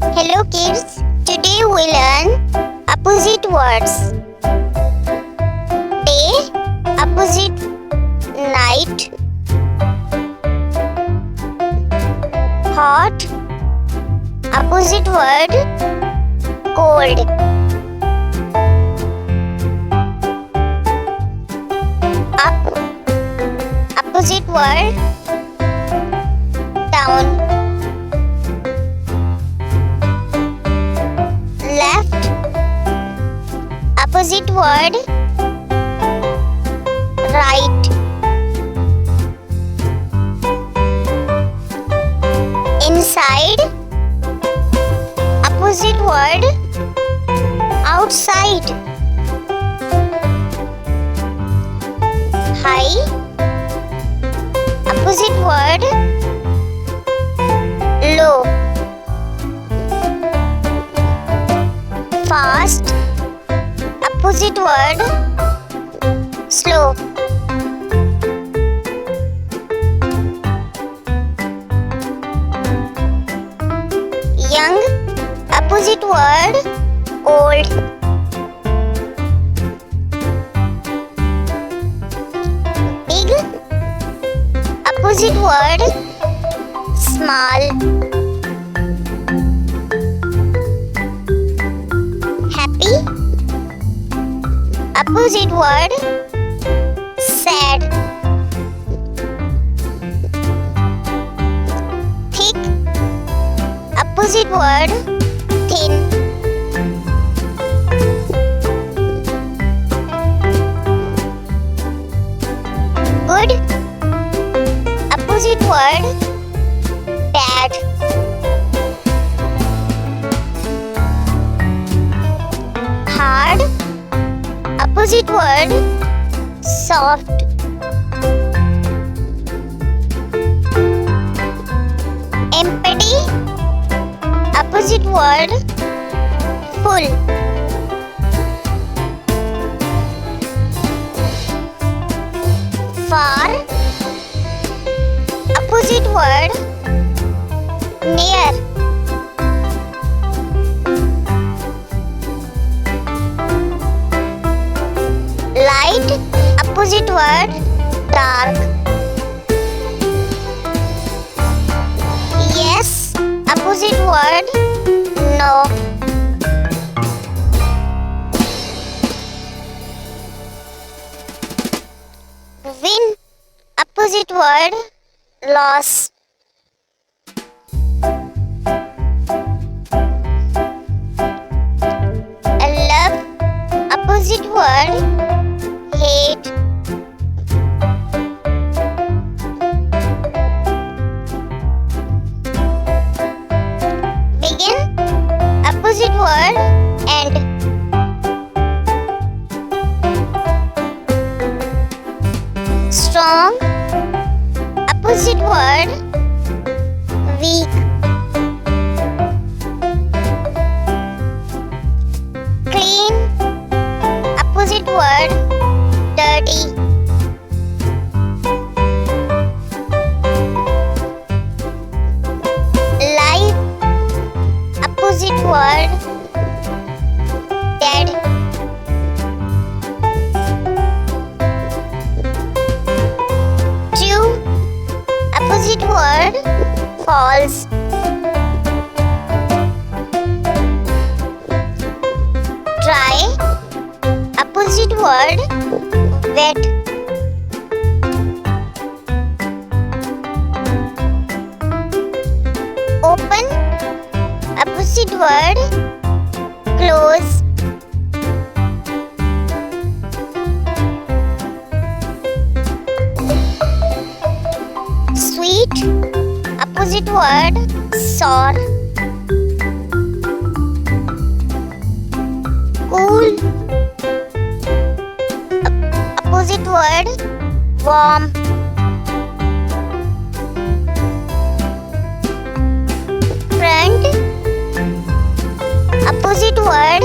Hello kids, today we learn apposite words. Day, opposite night. Hot, opposite word cold. Up, opposite word down. Left, opposite word right. Inside, opposite word outside. High, opposite word low. Fast, opposite word slow. Young, opposite word old. Big, opposite word small. Happy, opposite word sad. Thick, opposite word thin. Good, opposite word bad. Hard, opposite word soft. Empty, opposite word full. Far, opposite word near. Light, opposite word dark. Yes, opposite word no. Win, opposite word loss. Love, opposite word hate. Begin, opposite word end. Strong, opposite word weak. Clean, opposite word dirty. Life, opposite word dead. True, opposite word false. Dry, opposite word wet. Open, opposite word close. Sweet, opposite word sour. Cool, opposite word warm. Front, opposite word